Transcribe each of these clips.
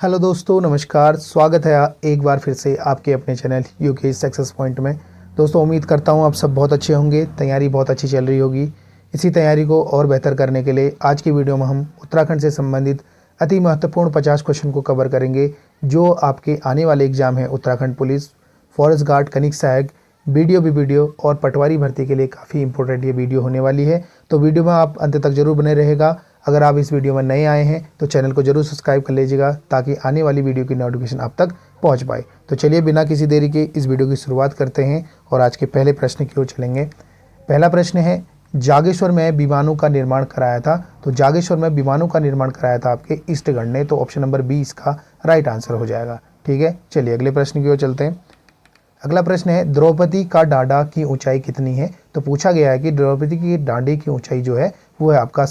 Hello दोस्तों, नमस्कार। स्वागत है एक बार फिर से आपके अपने चैनल यूके सक्सेस पॉइंट में। दोस्तों, उम्मीद करता हूँ आप सब बहुत अच्छे होंगे, तैयारी बहुत अच्छी चल रही होगी। इसी तैयारी को और बेहतर करने के लिए आज की वीडियो में हम उत्तराखंड से संबंधित अति महत्वपूर्ण 50 क्वेश्चन को कवर करेंगे, जो आपके आने वाले एग्जाम है उत्तराखंड पुलिस, फॉरेस्ट गार्ड, कनिक सहायक, वीडियो और पटवारी भर्ती के लिए काफ़ी इंपॉर्टेंट ये वीडियो होने वाली है। तो वीडियो में आप अंत तक जरूर बने रहेगा। अगर आप इस वीडियो में नए आए हैं तो चैनल को जरूर सब्सक्राइब कर लीजिएगा, ताकि आने वाली वीडियो की नोटिफिकेशन आप तक पहुंच पाए। तो चलिए बिना किसी देरी के इस वीडियो की शुरुआत करते हैं और आज के पहले प्रश्न की ओर चलेंगे। पहला प्रश्न है, जागेश्वर में विमानों का निर्माण कराया था। तो जागेश्वर में विमानों का निर्माण कराया था आपके ईस्टगढ़ ने। तो ऑप्शन नंबर बी इसका राइट आंसर हो जाएगा। ठीक है, चलिए अगले प्रश्न की ओर चलते हैं। अगला प्रश्न है, द्रौपदी का डांडा की ऊंचाई कितनी है। तो पूछा गया है कि द्रौपदी की डांडे की ऊंचाई जो है वो है आपका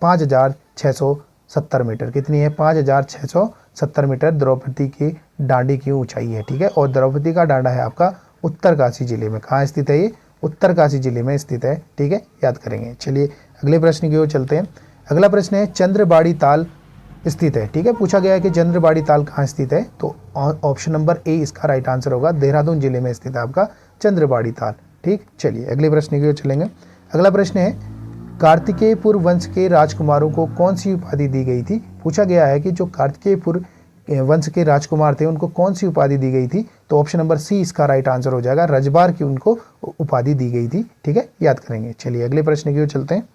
5,670 मीटर। कितनी है? 5,670 मीटर द्रौपदी की डांडे की ऊंचाई है। ठीक है, और द्रौपदी का डांडा है आपका उत्तरकाशी जिले में। कहाँ स्थित है ये? उत्तरकाशी जिले में स्थित है। ठीक है, याद करेंगे। चलिए अगले प्रश्न की ओर चलते हैं। अगला प्रश्न है, चंद्रबाड़ी ताल स्थित है। ठीक है, पूछा गया है कि चंद्रबाड़ी ताल कहाँ स्थित है। तो ऑप्शन नंबर ए इसका राइट आंसर होगा। देहरादून जिले में स्थित है आपका चंद्रबाड़ी ताल। ठीक, चलिए अगले प्रश्न की ओर चलेंगे। अगला प्रश्न है, कार्तिकेयपुर वंश के राजकुमारों को कौन सी उपाधि दी गई थी। पूछा गया है कि जो कार्तिकेयपुर वंश के राजकुमार थे उनको कौन सी उपाधि दी गई थी। तो ऑप्शन नंबर सी इसका राइट आंसर हो जाएगा। रजबार की उनको उपाधि दी गई थी। ठीक है, याद करेंगे। चलिए अगले प्रश्न की ओर चलते हैं।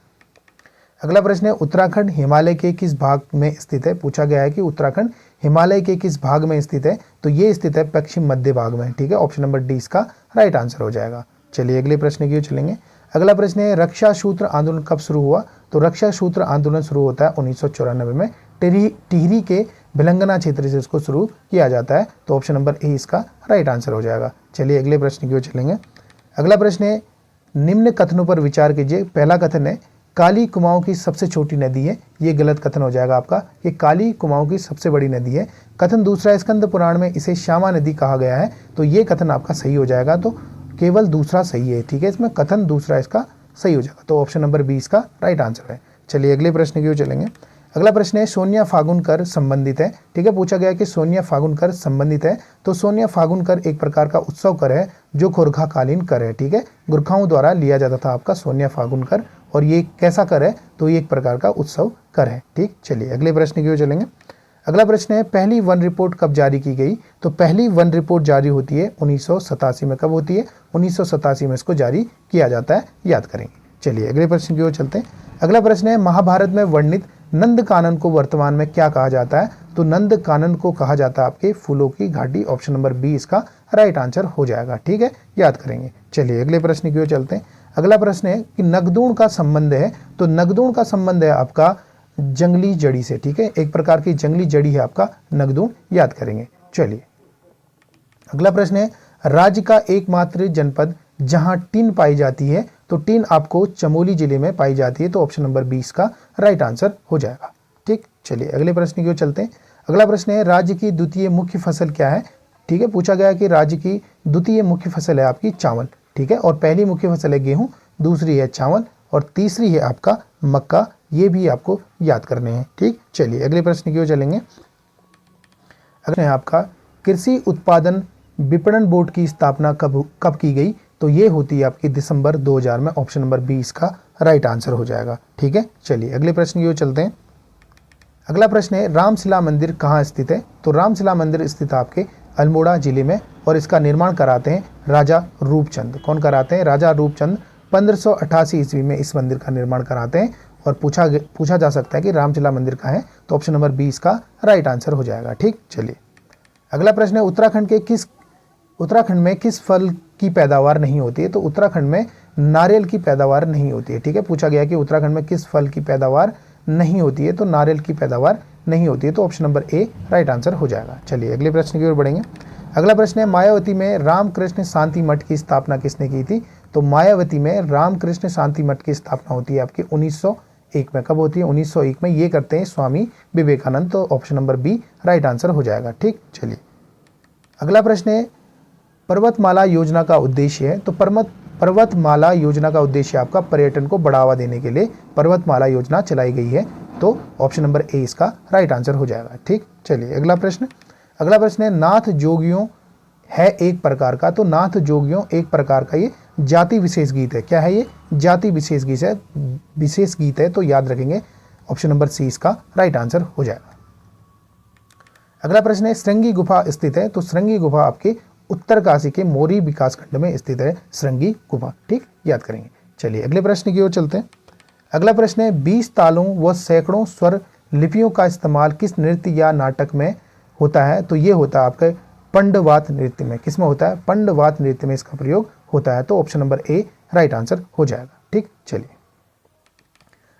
अगला प्रश्न है, उत्तराखंड हिमालय के किस भाग में स्थित है। पूछा गया है कि उत्तराखंड हिमालय के किस भाग में स्थित है। तो ये स्थित है पश्चिम मध्य भाग में। ठीक है, ऑप्शन नंबर डी इसका राइट आंसर हो जाएगा। चलिए अगले प्रश्न की ओर चलेंगे। अगला प्रश्न है, रक्षा सूत्र आंदोलन कब शुरू हुआ। तो रक्षा सूत्र आंदोलन शुरू होता है 1994 में। टिहरी के भिलंगना क्षेत्र से इसको शुरू किया जाता है। तो ऑप्शन नंबर ए इसका राइट आंसर हो जाएगा। चलिए अगले प्रश्न की ओर चलेंगे। अगला प्रश्न है, निम्न कथनों पर विचार कीजिए। पहला कथन है, काली कुमाऊं की सबसे छोटी नदी है। ये गलत कथन हो जाएगा आपका। ये काली कुमाऊं की सबसे बड़ी नदी है। कथन दूसरा, स्कंद पुराण में इसे श्यामा नदी कहा गया है। तो ये कथन आपका सही हो जाएगा। तो केवल दूसरा सही है। ठीक है, इसमें कथन दूसरा इसका सही हो जाएगा। तो ऑप्शन नंबर बी इसका राइट आंसर है। चलिए अगले प्रश्न की ओर चलेंगे। अगला प्रश्न है, सोनिया फागुनकर संबंधित है। ठीक है, पूछा गया कि सोनिया फागुनकर संबंधित है। तो सोनिया फागुनकर एक प्रकार का उत्सव कर है जो गोरखा कालीन कर है। ठीक है, गोरखाओं द्वारा लिया जाता था आपका सोनिया फागुनकर। और ये कैसा कर है? तो ये एक प्रकार का उत्सव कर है। ठीक, चलिए अगले प्रश्न की ओर चलेंगे। अगला प्रश्न है, पहली वन रिपोर्ट कब जारी की गई। तो पहली वन रिपोर्ट जारी होती है 1987 में। कब होती है? 1987 में इसको जारी किया जाता है। याद करेंगे। चलिए अगले प्रश्न की ओर चलते हैं। अगला प्रश्न है, महाभारत में वर्णित नंद कानन को वर्तमान में क्या कहा जाता है। तो नंद कानन को कहा जाता है आपके फूलों की घाटी। ऑप्शन नंबर बी इसका राइट आंसर हो जाएगा। ठीक है, याद करेंगे। चलिए अगले प्रश्न की ओर चलते हैं। अगला प्रश्न है कि नगदूण का संबंध है। तो नगदूण का संबंध है आपका जंगली जड़ी से। ठीक है, एक प्रकार की जंगली जड़ी है आपका नगदूण। याद करेंगे। चलिए अगला प्रश्न है, राज्य का एकमात्र जनपद जहां टीन पाई जाती है। तो टीन आपको चमोली जिले में पाई जाती है। तो ऑप्शन नंबर 20 का राइट आंसर हो जाएगा। ठीक, चलिए अगले प्रश्न की ओर चलते हैं। अगला प्रश्न है, राज्य की द्वितीय मुख्य फसल क्या है। ठीक है, पूछा गया है कि राज्य की द्वितीय मुख्य फसल है आपकी चावल। ठीक है, और पहली मुख्य फसल है गेहूं, दूसरी है चावल और तीसरी है आपका मक्का। ये भी आपको याद करने हैं। ठीक, चलिए अगले प्रश्न की ओर चलेंगे। अगला है आपका, कृषि उत्पादन विपणन बोर्ड की स्थापना कब की गई। तो ये होती है आपकी दिसंबर 2000 में। ऑप्शन नंबर बी इसका राइट आंसर हो जाएगा। ठीक है, चलिए अगले प्रश्न की ओर चलते हैं। अगला प्रश्न है, रामशिला मंदिर कहाँ स्थित है। तो रामशिला मंदिर स्थित आपके अल्मोड़ा जिले में और इसका निर्माण कराते हैं राजा रूपचंद। कौन कराते हैं? राजा रूपचंद 1588 ईस्वी में इस मंदिर का निर्माण कराते हैं। और पूछा जा सकता है कि रामशिला मंदिर कहाँ है। तो ऑप्शन नंबर बी इसका राइट आंसर हो जाएगा। ठीक, चलिए अगला प्रश्न है, उत्तराखंड में किस फल की पैदावार नहीं होती है। तो उत्तराखंड में नारियल की पैदावार नहीं होती है। ठीक है, पूछा गया कि उत्तराखंड में किस फल की पैदावार नहीं होती है। तो नारियल की पैदावार नहीं होती है। तो option number A right answer हो जाएगा। चलिए अगले प्रश्न की ओर बढ़ेंगे। अगला प्रश्न है, मायावती में रामकृष्ण शांति मठ की स्थापना किसने की थी। तो मायावती में रामकृष्ण शांति मठ की स्थापना होती है आपकी 1901 में। कब होती है? 1901 में। ये करते हैं स्वामी विवेकानंद। तो option number B right answer हो जाएगा। ठीक, चलिए अगला प्रश्न है, पर्वतमाला योजना का उद्देश्य है। तो पर्वतमाला योजना का उद्देश्य आपका पर्यटन को बढ़ावा देने के लिए पर्वतमाला योजना चलाई गई है। तो ऑप्शन नंबर ए इसका राइट आंसर हो जाएगा। ठीक, चलिए अगला प्रश्न। अगला प्रश्न है नाथ जोगियों है एक प्रकार का, तो नाथ जोगियों एक प्रकार का ये जाति विशेष गीत है। क्या है ये? जाति विशेष गीत है, विशेष गीत है, तो याद रखेंगे ऑप्शन नंबर सी इसका राइट आंसर हो जाएगा। अगला प्रश्न है श्रृंगी गुफा स्थित है, तो श्रृंगी गुफा आपके उत्तरकाशी के मोरी विकासखंड में स्थित है श्रृंगी गुफा। ठीक, याद करेंगे। चलिए अगले प्रश्न की ओर चलते हैं। अगला प्रश्न है 20 तालों व सैकड़ों स्वर लिपियों का इस्तेमाल किस नृत्य या नाटक में होता है? तो ये होता है आपके पंडवात नृत्य में। किस में होता है? पंडवात नृत्य में इसका प्रयोग होता है, तो option number A right answer हो जाएगा। ठीक, चलिए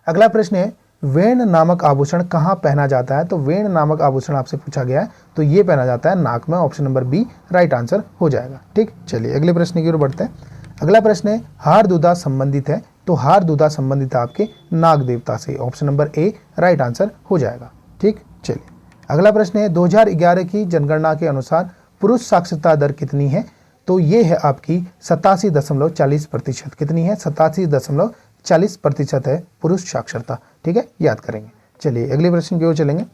अगला प्रश्न है वेण नामक आभूषण कहाँ पहना जाता है? तो वेण नामक आभूषण आपसे पूछा गया है, तो ये पहना जाता है नाक में, option number B right answer हो जाएगा। ठीक, चलिए अगले प्रश्न की ओर बढ़ते हैं। अगला प्रश्न है हार दूधा संबंधित है, तो हार दूधा संबंधित है आपके नाग देवता से, option number A right answer हो जाएगा। ठीक, चलिए अगला प्रश्न है 2011 की जनगणना के अनुसार पुरुष साक्षरता दर कितनी है? तो ये है आपकी 87.40%। कितनी है? 87.40% है पुरुष साक्षरता। ठीक है, याद करेंगे। चलिए अगले प्रश्न की ओर चलेंगे।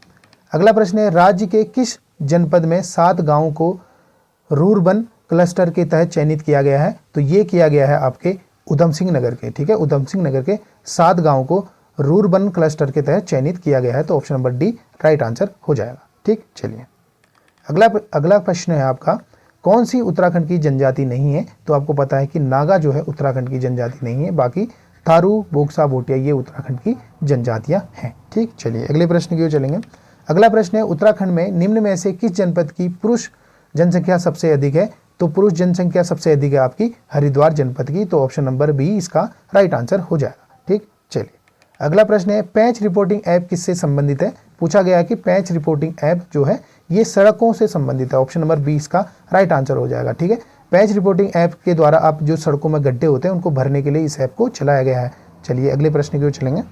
अगला प्रश्न है राज्य के किस जनपद में 7 गांवों को रूरबन क्लस्टर के तहत चयनित किया गया है? तो ये किया गया है आपके उधम सिंह नगर के। ठीक है, उधम सिंह नगर के 7 गांवों को रूरबन क्लस्टर के तहत चयनित किया गया है, तो option number D right answer हो जाएगा। ठीक, चलिए अगला प्रश्न है आपका कौन सी उत्तराखंड की जनजाति नहीं है? तो आपको पता है कि नागा जो है उत्तराखंड की जनजाति नहीं है, बाकी थारू, बोक्सा, भोटिया ये उत्तराखंड की जनजातियां हैं। ठीक, चलिए अगले प्रश्न की ओर चलेंगे। अगला प्रश्न है उत्तराखंड में निम्न में से किस जनपद की पुरुष जनसंख्या सबसे अधिक है? तो पुरुष जनसंख्या सबसे अधिक है आपकी हरिद्वार जनपद की, तो ऑप्शन नंबर बी इसका राइट आंसर हो जाएगा। ठीक, चलिए अगला प्रश्न है पैच रिपोर्टिंग ऐप किससे संबंधित है? पूछा गया है कि पैच रिपोर्टिंग ऐप जो है ये सड़कों से संबंधित है, ऑप्शन नंबर बी इसका राइट आंसर हो जाएगा। ठीक है, पैच रिपोर्टिंग ऐप के द्वारा आप जो सड़कों में गड्ढे होते हैं उनको भरने के लिए इस ऐप को चलाया गया है। चलिए अगले प्रश्न की ओर चलेंगे।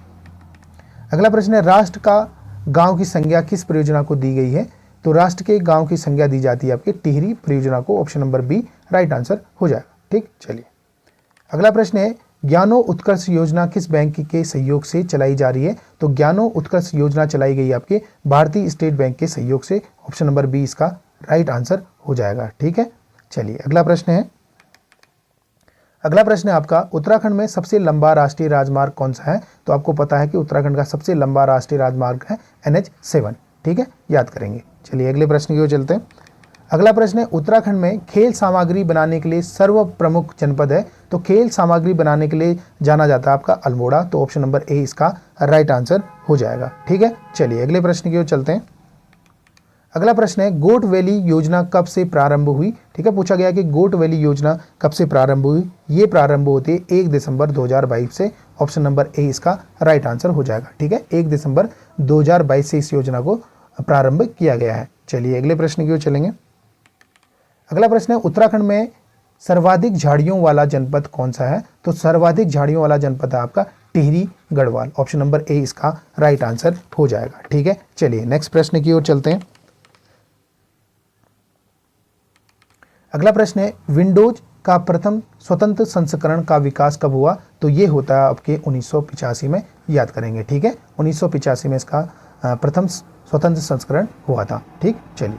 अगला प्रश्न है राष्ट्र का गांव की संज्ञा किस परियोजना को दी गई है? तो राष्ट्र के गांव की संज्ञा दी जाती है आपकी टिहरी परियोजना को, option number B right answer हो जाएगा। ठीक, चलिए अगला प्रश्न है ज्ञानो उत्कर्ष योजना किस बैंक के सहयोग से चलाई जा रही है? तो ज्ञानो उत्कर्ष योजना चलाई गई आपके भारतीय स्टेट बैंक के सहयोग से, ऑप्शन नंबर बी इसका राइट आंसर हो जाएगा। ठीक है, चलिए अगला प्रश्न है आपका उत्तराखंड में सबसे लंबा राष्ट्रीय राजमार्ग कौन सा है? तो आपको पता है कि उत्तराखंड का सबसे लंबा राष्ट्रीय राजमार्ग है NH7। ठीक है, याद करेंगे। चलिए अगले प्रश्न की ओर चलते हैं। अगला प्रश्न है उत्तराखंड में खेल सामग्री बनाने के लिए सर्व प्रमुख जनपद है, तो खेल सामग्री बनाने के लिए जाना जाता है आपका अल्मोड़ा, तो ऑप्शन नंबर ए इसका राइट आंसर हो जाएगा। ठीक है, चलिए अगले प्रश्न की ओर चलते हैं। अगला प्रश्न है गोट वैली योजना कब से प्रारंभ हुई? ठीक है, पूछा गया कि गोट वैली योजना कब से प्रारंभ हुई? ये प्रारंभ होती है 1 दिसंबर 2022 से, ऑप्शन नंबर ए इसका राइट आंसर हो जाएगा। ठीक है, 1 दिसंबर 2022 से इस योजना को प्रारंभ किया गया है। चलिए अगले प्रश्न की ओर चलेंगे। अगला प्रश्न है उत्तराखंड में सर्वाधिक झाड़ियों वाला जनपद कौन सा है? तो सर्वाधिक झाड़ियों वाला जनपद है आपका टिहरी गढ़वाल, ऑप्शन नंबर ए इसका राइट आंसर हो जाएगा। ठीक है, चलिए नेक्स्ट प्रश्न की ओर चलते हैं। अगला प्रश्न है विंडोज का प्रथम स्वतंत्र संस्करण का विकास कब हुआ? तो ये होता है आपके 1985 में, याद करेंगे। ठीक है, 1985 में इसका प्रथम स्वतंत्र संस्करण हुआ था। ठीक, चलिए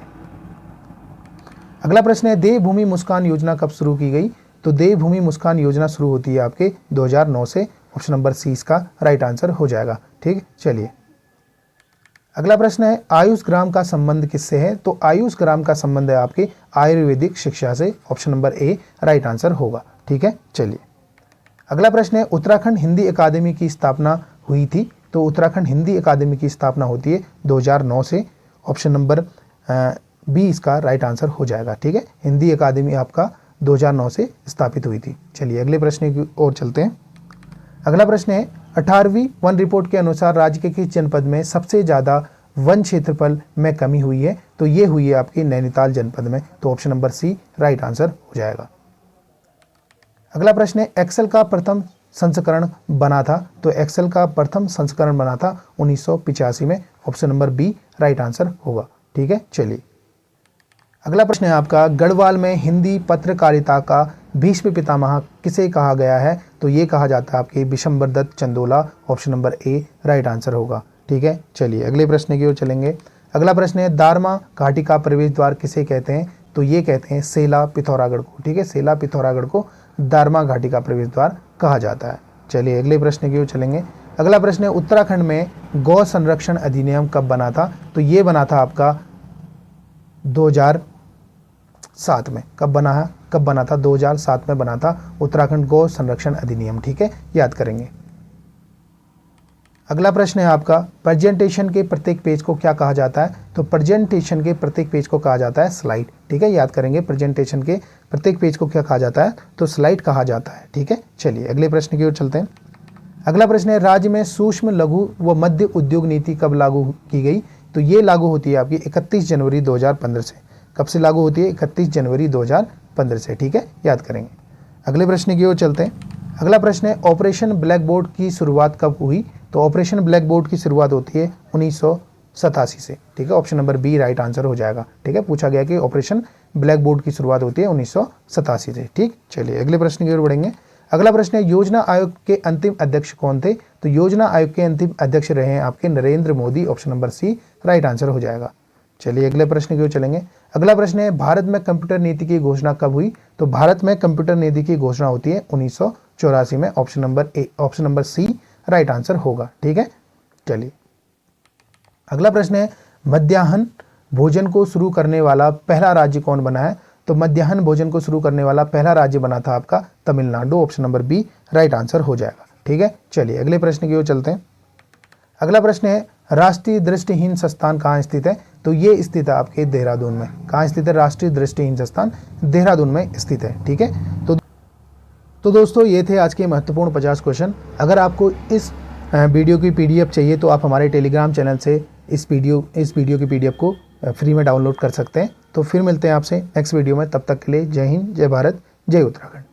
अगला प्रश्न है देवभूमि मुस्कान योजना कब शुरू की गई? तो देवभूमि मुस्कान योजना शुरू होती है आपके 2009 से, ऑप्शन नंबर सी इसका राइट आंसर हो जाएगा। ठीक, चलिए अगला प्रश्न है आयुष ग्राम का संबंध किससे है? तो आयुष ग्राम का संबंध है आपके आयुर्वेदिक शिक्षा से, option number A right answer होगा। ठीक है, चलिए अगला प्रश्न है उत्तराखंड हिंदी अकादमी की स्थापना हुई थी? तो उत्तराखंड हिंदी अकादमी की स्थापना होती है 2009 से, ऑप्शन नंबर बी इसका राइट आंसर हो जाएगा। ठीक है, हिंदी अकादमी आपका 2009 से स्थापित हुई थी। चलिए अगले प्रश्न की ओर चलते हैं। अगला प्रश्न है 18वीं वन रिपोर्ट के अनुसार राज्य के किस जनपद में सबसे ज़्यादा वन क्षेत्रफल में कमी हुई है? तो ये हुई है आपकी नैनीताल जनपद में, तो option number C right answer हो जाएगा। अगला प्रश्न है एक्सेल का प्रथम संस्करण बना था? तो एक्सेल का प्रथम संस्करण बना था 1985 में, option number B right answer होगा। ठीक है, चलिए अगला प्रश्न है आपका गढ़वाल में हिंदी पत्रकारिता का भीष्म पितामह किसे कहा गया है? तो ये कहा जाता है आपके Vishambar Dutt Chandola, option number A right answer होगा। ठीक है। चलिए अगले प्रश्न की ओर चलेंगे। अगला प्रश्न है दारमा घाटी का प्रवेश द्वार किसे कहते हैं? तो ये कहते हैं सेला पिथौरागढ़ को, ठीक है। सेला पिथौरागढ़ को दारमा घाटी का प्रवेश द्वार कहा जाता है। चलिए अगले प्रश्न की ओर चलेंगे। अगला प्रश्न है उत्तराखंड में गौ संरक्षण अधिनियम कब बना था? तो ये बना था आपका 2007 में। कब बना था? 2007 में बना था उत्तराखंड गौ संरक्षण अधिनियम, ठीक है, याद करेंगे। अगला प्रश्न है आपका प्रेजेंटेशन के प्रत्येक पेज को क्या कहा जाता है? तो प्रेजेंटेशन के प्रत्येक पेज को कहा जाता है स्लाइड, ठीक है, याद करेंगे। प्रेजेंटेशन के प्रत्येक पेज को क्या कहा जाता है? तो स्लाइड कहा जाता है, ठीक है। चलिए अगले प्रश्न की ओर चलते हैं। अगला प्रश्न है राज्य में सूक्ष्म लघु व मध्य उद्योग नीति कब लागू की गई? तो ये लागू होती है आपकी 31 जनवरी 2015 से। कब से लागू होती है? 31 जनवरी 2015 से, ठीक है, याद करेंगे। अगले प्रश्न की ओर चलते हैं। अगला प्रश्न है ऑपरेशन ब्लैक बोर्ड की शुरुआत कब हुई? तो ऑपरेशन ब्लैक बोर्ड की शुरुआत होती है 1987 से, ठीक है। Option number B right answer हो जाएगा, ठीक है। पूछा गया कि ऑपरेशन ब्लैक बोर्ड की शुरुआत होती है 1987 से, ठीक। चलिए अगले प्रश्न की ओर बढ़ेंगे। अगला प्रश्न है योजना आयोग के अंतिम अध्यक्ष कौन थे? तो योजना आयोग के अंतिम अध्यक्ष रहे हैं आपके Narendra Modi. Option number C right answer हो जाएगा। चलिए अगले प्रश्न की ओर चलेंगे। अगला प्रश्न है भारत में कंप्यूटर नीति की घोषणा कब हुई? तो भारत में कंप्यूटर नीति की घोषणा होती है 1984 में। Option number C right answer होगा, ठीक है। चलिए अगला प्रश्न है मध्याह्न भोजन को शुरू करने वाला पहला राज्य कौन बना है? तो मध्याह्न भोजन को शुरू करने वाला पहला राज्य बना था आपका Tamil Nadu. Option number B right answer हो जाएगा, ठीक है। चलिए अगले प्रश्न की ओर चलते हैं। अगला प्रश्न है राष्ट्रीय दृष्टिहीन संस्थान कहाँ स्थित है? तो ये स्थित है आपके देहरादून में। कहाँ स्थित है? राष्ट्रीय दृष्टिहीन संस्थान देहरादून में स्थित है, ठीक है। तो दोस्तों ये थे आज के महत्वपूर्ण 50 क्वेश्चन। अगर आपको इस वीडियो की पीडीएफ चाहिए तो आप हमारे टेलीग्राम चैनल से इस वीडियो की पीडीएफ को फ्री में डाउनलोड कर सकते हैं। तो फिर मिलते हैं आपसे नेक्स्ट वीडियो में। तब तक के लिए जय हिंद, जय भारत, जय उत्तराखंड।